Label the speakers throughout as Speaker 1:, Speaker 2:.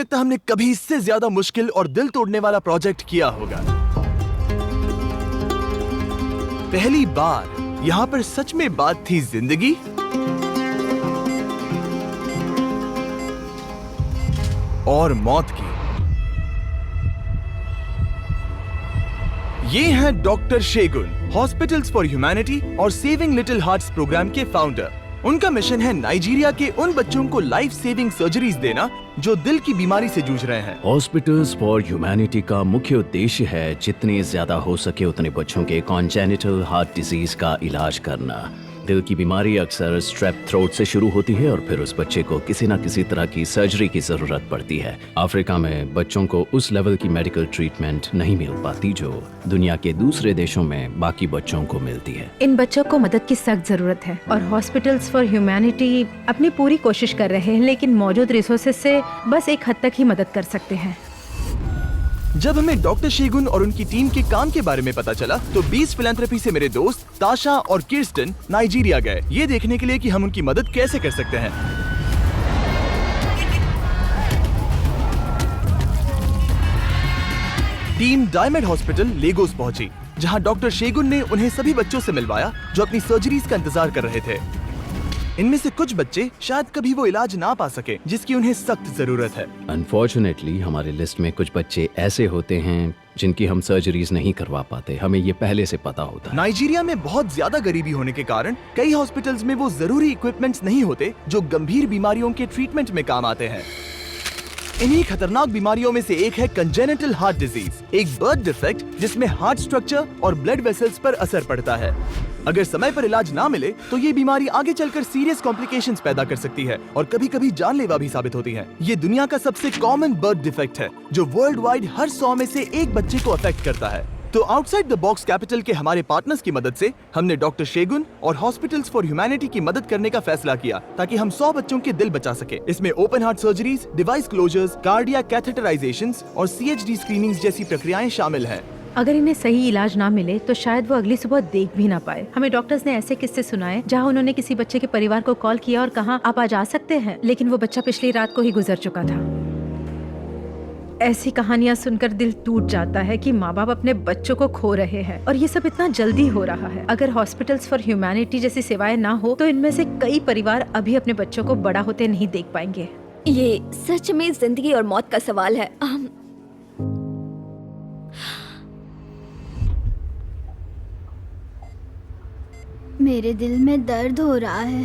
Speaker 1: लगता हमने कभी इससे ज्यादा मुश्किल और दिल तोड़ने वाला प्रोजेक्ट किया होगा। पहली बार यहाँ पर सच में बात थी जिंदगी और मौत की। ये हैं डॉक्टर शेगुन, हॉस्पिटल्स फॉर ह्यूमैनिटी और सेविंग लिटिल हार्ट्स प्रोग्राम के फाउंडर। उनका मिशन है नाइजीरिया के उन बच्चों को लाइफ सेविंग सर्जरीज देना जो दिल की बीमारी से जूझ रहे हैं।
Speaker 2: हॉस्पिटल्स फॉर ह्यूमैनिटी का मुख्य उद्देश्य है जितने ज्यादा हो सके उतने बच्चों के कॉन्जेनिटल हार्ट डिजीज का इलाज करना। दिल की बीमारी अक्सर स्ट्रेप थ्रोट से शुरू होती है और फिर उस बच्चे को किसी न किसी तरह की सर्जरी की जरूरत पड़ती है। अफ्रीका में बच्चों को उस लेवल की मेडिकल ट्रीटमेंट नहीं मिल पाती जो दुनिया के दूसरे देशों में बाकी बच्चों को मिलती है।
Speaker 3: इन बच्चों को मदद की सख्त जरूरत है और हॉस्पिटल्स फॉर ह्यूमैनिटी अपनी पूरी कोशिश कर रहे हैं, लेकिन मौजूद रिसोर्सेज से बस एक हद तक ही मदद कर सकते हैं।
Speaker 1: जब हमें डॉक्टर शेगुन और उनकी टीम के काम के बारे में पता चला तो 20 फिलैंथ्रोपी से मेरे दोस्त ताशा और किर्स्टन नाइजीरिया गए, ये देखने के लिए कि हम उनकी मदद कैसे कर सकते हैं। टीम डायमंड हॉस्पिटल लेगोस पहुंची, जहां डॉक्टर शेगुन ने उन्हें सभी बच्चों से मिलवाया जो अपनी सर्जरीज का इंतजार कर रहे थे। इनमें से कुछ बच्चे शायद कभी वो इलाज ना पा सके जिसकी उन्हें सख्त जरूरत है।
Speaker 2: अनफॉर्चुनेटली हमारे लिस्ट में कुछ बच्चे ऐसे होते हैं जिनकी हम सर्जरीज नहीं करवा पाते, हमें ये पहले से पता होता है।
Speaker 1: नाइजीरिया में बहुत ज्यादा गरीबी होने के कारण कई हॉस्पिटल्स में वो जरूरी इक्विपमेंट्स नहीं होते जो गंभीर बीमारियों के ट्रीटमेंट में काम आते हैं। इन्हीं खतरनाक बीमारियों में से एक है कंजेनिटल हार्ट डिजीज, एक बर्थ डिफेक्ट जिसमें हार्ट स्ट्रक्चर और ब्लड वेसल्स पर असर पड़ता है। अगर समय पर इलाज ना मिले तो ये बीमारी आगे चलकर सीरियस कॉम्प्लिकेशंस पैदा कर सकती है और कभी-कभी जानलेवा भी साबित होती है। ये दुनिया का सबसे कॉमन बर्थ डिफेक्ट है जो वर्ल्ड वाइड हर 100 में से एक बच्चे को अफेक्ट करता है। तो आउटसाइड द बॉक्स कैपिटल के हमारे पार्टनर्स की मदद से हमने डॉक्टर शेगुन और हॉस्पिटल्स फॉर ह्यूमैनिटी की मदद करने का फैसला किया ताकि हम 100 बच्चों के दिल बचा सके। इसमें open heart surgeries, device closures, cardiac catheterisations और CHD स्क्रीनिंग्स जैसी प्रक्रियाएं शामिल हैं।
Speaker 3: अगर इन्हें सही इलाज ना मिले तो शायद वो अगली सुबह देख भी ना पाए। हमें डॉक्टर्स ने ऐसे किस्से सुनाए जहां उन्होंने किसी बच्चे के परिवार को कॉल किया और कहा आप आ जा सकते हैं, लेकिन वो बच्चा पिछली रात को ही गुजर चुका था। ऐसी कहानियां सुनकर दिल टूट जाता है कि माँ बाप अपने बच्चों को खो रहे हैं और ये सब इतना जल्दी हो रहा है। अगर हॉस्पिटल्स फॉर ह्यूमैनिटी जैसी सेवाएं ना हो तो इनमें से कई परिवार अभी अपने बच्चों को बड़ा होते नहीं देख पाएंगे।
Speaker 4: ये सच में जिंदगी और मौत का सवाल है।
Speaker 5: मेरे दिल में दर्द हो रहा है,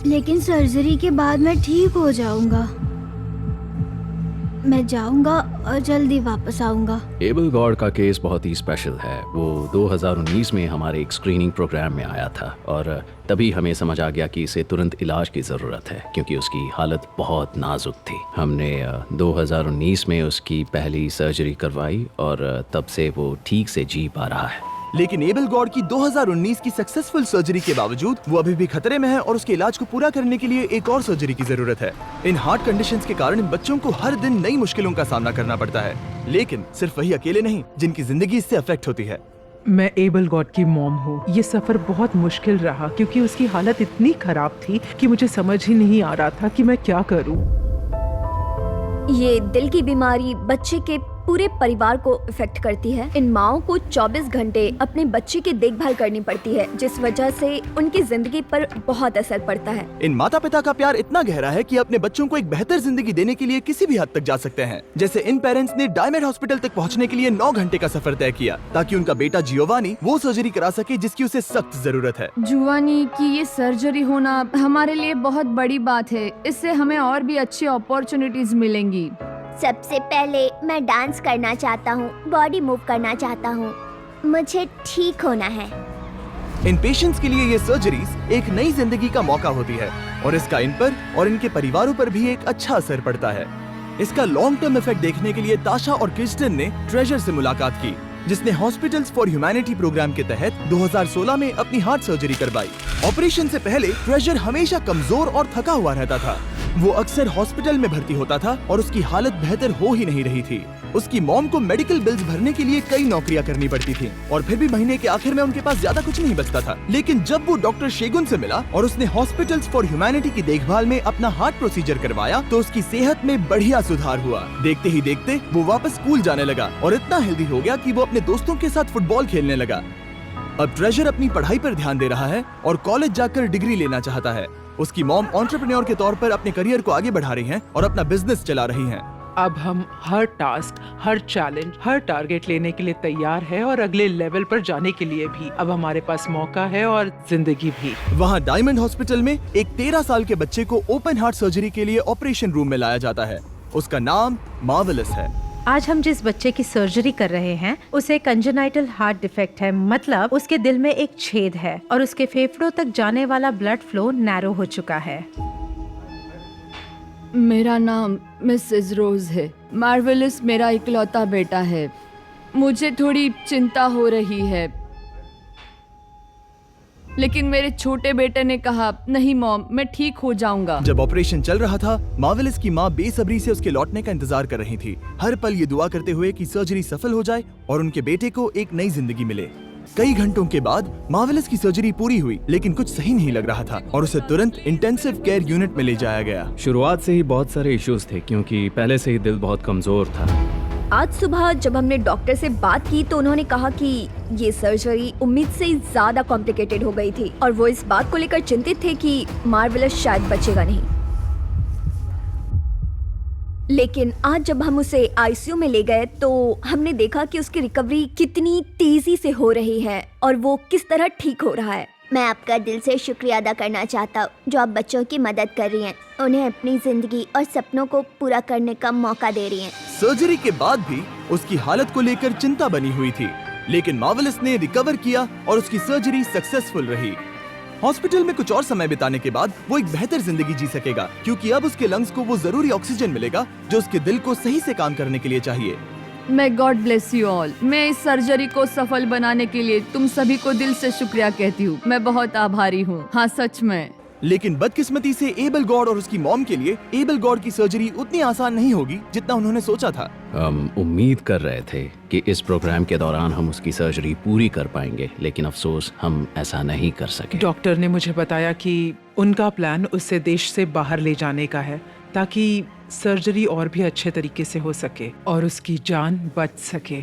Speaker 5: लेकिन सर्जरी के बाद मैं ठीक हो जाऊंगा। मैं जाऊंगा और जल्दी वापस आऊंगा।
Speaker 2: एबल गॉड का केस बहुत ही स्पेशल है। वो 2019 में हमारे एक स्क्रीनिंग प्रोग्राम में आया था और तभी हमें समझ आ गया कि इसे तुरंत इलाज की ज़रूरत है क्योंकि उसकी हालत बहुत नाजुक थी। हमने 2019 में उसकी पहली सर्जरी करवाई और तब से वो ठीक से जी पा रहा है।
Speaker 1: लेकिन एबल गॉड की 2019 की सक्सेसफुल सर्जरी के बावजूद वो अभी भी खतरे में है और उसके इलाज को पूरा करने के लिए एक और सर्जरी की जरूरत है। इन हार्ट कंडीशंस के कारण इन बच्चों को हर दिन नई मुश्किलों का सामना करना पड़ता है, लेकिन सिर्फ वही अकेले नहीं जिनकी जिंदगी इससे अफेक्ट होती है।
Speaker 6: मैं एबल गॉड की मॉम हूँ। ये सफर बहुत मुश्किल रहा क्योंकि उसकी हालत इतनी खराब थी कि मुझे समझ ही नहीं आ रहा था कि मैं क्या करूँ।
Speaker 4: ये दिल की बीमारी बच्चे के पूरे परिवार को इफेक्ट करती है। इन माओं को 24 घंटे अपने बच्चे की देखभाल करनी पड़ती है, जिस वजह से उनकी जिंदगी पर बहुत असर पड़ता है।
Speaker 1: इन माता पिता का प्यार इतना गहरा है कि अपने बच्चों को एक बेहतर जिंदगी देने के लिए किसी भी हद तक जा सकते हैं। जैसे इन पेरेंट्स ने डायमंड हॉस्पिटल तक पहुंचने के लिए 9 घंटे का सफर तय किया ताकि उनका बेटा जियोवानी वो सर्जरी करा सके जिसकी उसे सख्त जरूरत है।
Speaker 7: जुवानी की ये सर्जरी होना हमारे लिए बहुत बड़ी बात है। इससे हमें और भी अच्छी अपॉर्चुनिटीज मिलेंगी।
Speaker 5: सबसे पहले मैं डांस करना चाहता हूँ, बॉडी मूव करना चाहता हूँ। मुझे ठीक होना है।
Speaker 1: इन पेशेंट्स के लिए ये सर्जरीज एक नई जिंदगी का मौका होती है और इसका इन पर और इनके परिवारों पर भी एक अच्छा असर पड़ता है। इसका लॉन्ग टर्म इफेक्ट देखने के लिए ताशा और किर्स्टन ने ट्रेजर से मुलाकात की, जिसने हॉस्पिटल्स फॉर ह्यूमैनिटी प्रोग्राम के तहत 2016 में अपनी हार्ट सर्जरी करवाई। ऑपरेशन से पहले ट्रेजर हमेशा कमजोर और थका हुआ रहता था। वो अक्सर हॉस्पिटल में भर्ती होता था और उसकी हालत बेहतर हो ही नहीं रही थी। उसकी मॉम को मेडिकल बिल्स भरने के लिए कई नौकरियां करनी पड़ती थी और फिर भी महीने के आखिर में उनके पास ज्यादा कुछ नहीं बचता था। लेकिन जब वो डॉक्टर शेगुन से मिला और उसने हॉस्पिटल्स फॉर ह्यूमैनिटी की देखभाल में अपना हार्ट प्रोसीजर करवाया तो उसकी सेहत में बढ़िया सुधार हुआ। देखते ही देखते वो वापस स्कूल जाने लगा और इतना हेल्दी हो गया कि वो अपने दोस्तों के साथ फुटबॉल खेलने लगा। अब ट्रेजर अपनी पढ़ाई पर ध्यान दे रहा है और कॉलेज जाकर डिग्री लेना चाहता है। उसकी मॉम एंटरप्रेन्योर के तौर पर अपने करियर को आगे बढ़ा रही हैं और अपना बिजनेस चला रही हैं।
Speaker 6: अब हम हर टास्क, हर चैलेंज, हर टारगेट लेने के लिए तैयार है और अगले लेवल पर जाने के लिए भी। अब हमारे पास मौका है और जिंदगी भी।
Speaker 1: वहाँ डायमंड हॉस्पिटल में एक 13 साल के बच्चे को ओपन हार्ट सर्जरी के लिए ऑपरेशन रूम में लाया जाता है। उसका नाम मार्वेलस है।
Speaker 3: आज हम जिस बच्चे की सर्जरी कर रहे हैं उसे कंजेनाइटल हार्ट डिफेक्ट है, मतलब उसके दिल में एक छेद है और उसके फेफड़ों तक जाने वाला ब्लड फ्लो नैरो हो चुका है।
Speaker 7: मेरा नाम मिसेस रोज है। मार्वेलस मेरा इकलौता बेटा है। मुझे थोड़ी चिंता हो रही है, लेकिन मेरे छोटे बेटे ने कहा नहीं मॉम, मैं ठीक हो जाऊंगा।
Speaker 1: जब ऑपरेशन चल रहा था, मार्वेलस की माँ बेसब्री से उसके लौटने का इंतजार कर रही थी, हर पल ये दुआ करते हुए कि सर्जरी सफल हो जाए और उनके बेटे को एक नई जिंदगी मिले। कई घंटों के बाद मार्वेलस की सर्जरी पूरी हुई, लेकिन कुछ सही नहीं लग रहा था और उसे तुरंत इंटेंसिव केयर यूनिट में ले जाया गया।
Speaker 2: शुरुआत से ही बहुत सारे इश्यूज थे क्योंकि पहले से ही दिल बहुत कमजोर था।
Speaker 4: आज सुबह जब हमने डॉक्टर से बात की तो उन्होंने कहा कि ये सर्जरी उम्मीद से ज्यादा कॉम्प्लिकेटेड हो गई थी और वो इस बात को लेकर चिंतित थे कि मार्वेलस शायद बचेगा नहीं। लेकिन आज जब हम उसे आईसीयू में ले गए तो हमने देखा कि उसकी रिकवरी कितनी तेजी से हो रही है और वो किस तरह ठीक हो रहा है।
Speaker 5: मैं आपका दिल से शुक्रिया अदा करना चाहता हूँ जो आप बच्चों की मदद कर रही हैं, उन्हें अपनी जिंदगी और सपनों को पूरा करने का मौका दे रही हैं।
Speaker 1: सर्जरी के बाद भी उसकी हालत को लेकर चिंता बनी हुई थी, लेकिन मार्वेलस ने रिकवर किया और उसकी सर्जरी सक्सेसफुल रही। हॉस्पिटल में कुछ और समय बिताने के बाद वो एक बेहतर जिंदगी जी सकेगा क्योंकि अब उसके लंग्स को वो जरूरी ऑक्सीजन मिलेगा जो उसके दिल को सही से काम करने के लिए चाहिए।
Speaker 7: मैं गॉड ब्लेस यू ऑल। मैं इस सर्जरी को सफल बनाने के लिए तुम सभी को दिल से शुक्रिया कहती हूँ। मैं बहुत आभारी हूँ, हाँ सच में।
Speaker 1: लेकिन बदकिस्मती से एबल गॉड और उसकी मॉम के लिए एबल गॉड की सर्जरी उतनी आसान नहीं होगी जितना उन्होंने सोचा था।
Speaker 2: हम उम्मीद कर रहे थे कि इस प्रोग्राम के दौरान हम उसकी सर्जरी पूरी कर पाएंगे, लेकिन अफसोस हम ऐसा नहीं कर सके।
Speaker 6: डॉक्टर ने मुझे बताया कि उनका प्लान उसे देश से बाहर ले जाने का है ताकि सर्जरी और भी अच्छे तरीके से हो सके और उसकी जान बच सके।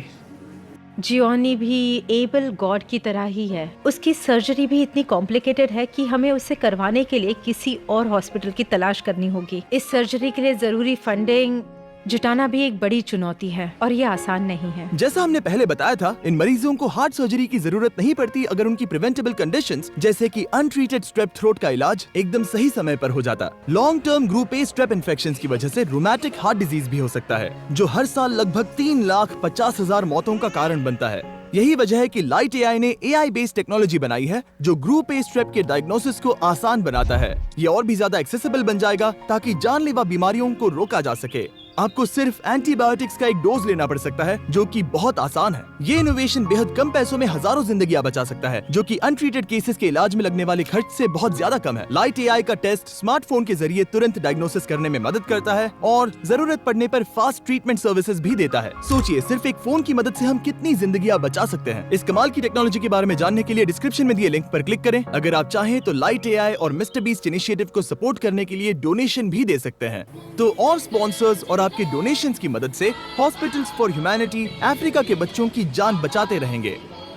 Speaker 3: जियोनी भी एबल गॉड की तरह ही है। उसकी सर्जरी भी इतनी कॉम्प्लिकेटेड है कि हमें उसे करवाने के लिए किसी और हॉस्पिटल की तलाश करनी होगी। इस सर्जरी के लिए जरूरी फंडिंग जुटाना भी एक बड़ी चुनौती है और ये आसान नहीं है।
Speaker 1: जैसा हमने पहले बताया था, इन मरीजों को हार्ट सर्जरी की जरूरत नहीं पड़ती अगर उनकी प्रिवेंटेबल कंडीशंस जैसे कि अनट्रीटेड स्ट्रेप थ्रोट का इलाज एकदम सही समय पर हो जाता। Long term group A strep infections की वजह से रूमेटिक हार्ट डिजीज भी हो सकता है जो हर साल लगभग 3,50,000 मौतों का कारण बनता है। यही वजह है कि लाइट एआई ने एआई बेस्ड टेक्नोलॉजी बनाई है जो ग्रुप ए स्ट्रेप के डायग्नोसिस को आसान बनाता है। ये और भी ज्यादा एक्सेसिबल बन जाएगा ताकि जानलेवा बीमारियों को रोका जा सके। आपको सिर्फ एंटीबायोटिक्स का एक डोज लेना पड़ सकता है जो कि बहुत आसान है। ये इनोवेशन बेहद कम पैसों में हजारों जिंदगियां बचा सकता है जो कि अनट्रीटेड केसेस के इलाज में लगने वाले खर्च से बहुत ज्यादा कम है। लाइट एआई का टेस्ट स्मार्टफोन के जरिए तुरंत डायग्नोसिस करने में मदद करता है और जरूरत पड़ने पर फास्ट ट्रीटमेंट सर्विसेज भी देता है। सोचिए, सिर्फ एक फोन की मदद से हम कितनी जिंदगियां बचा सकते हैं। इस कमाल की टेक्नोलॉजी के बारे में जानने के लिए डिस्क्रिप्शन में दिए लिंक पर क्लिक करें। अगर आप चाहें तो लाइट एआई और मिस्टर बीस्ट इनिशिएटिव को सपोर्ट करने के लिए डोनेशन भी दे सकते हैं। तो और स्पॉन्सर्स और आपके डोनेशंस की मदद से हॉस्पिटल्स फॉर ह्यूमैनिटी अफ्रीका के बच्चों की जान बचाते रहेंगे।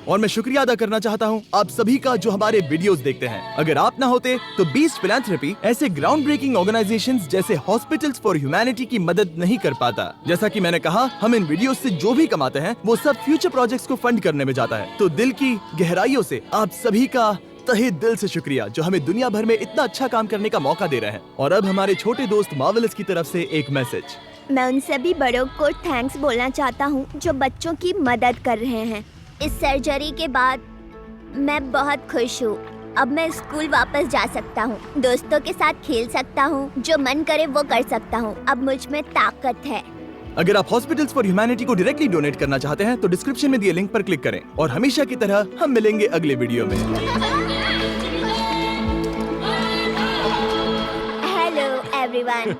Speaker 1: और मैं शुक्रिया अदा करना चाहता हूँ आप सभी का जो हमारे वीडियोस देखते हैं। अगर आप ना होते तो बीस्ट फिलैंथ्रोपी ऐसे ग्राउंड ब्रेकिंग ऑर्गेनाइजेशंस जैसे हॉस्पिटल्स फॉर ह्यूमैनिटी की मदद नहीं कर पाता। जैसा कि मैंने कहा, हम इन वीडियोस से जो भी कमाते हैं वो सब फ्यूचर प्रोजेक्ट्स को फंड करने में जाता है। तो दिल की गहराइयों से आप सभी का तहे दिल से शुक्रिया जो हमें दुनिया भर में इतना अच्छा काम करने का मौका दे रहे हैं। और अब हमारे छोटे दोस्त मार्वेलस की तरफ से एक मैसेज।
Speaker 5: मैं उन सभी बड़ों को थैंक्स बोलना चाहता हूँ जो बच्चों की मदद कर रहे हैं। इस सर्जरी के बाद मैं बहुत खुश हूँ। अब मैं स्कूल वापस जा सकता हूँ, दोस्तों के साथ खेल सकता हूँ, जो मन करे वो कर सकता हूँ। अब मुझ में ताकत है।
Speaker 1: अगर आप हॉस्पिटल्स फॉर ह्यूमैनिटी को डायरेक्टली डोनेट करना चाहते हैं तो डिस्क्रिप्शन में दिए लिंक पर क्लिक करें। और हमेशा की तरह हम मिलेंगे अगले वीडियो में।
Speaker 5: Hello everyone.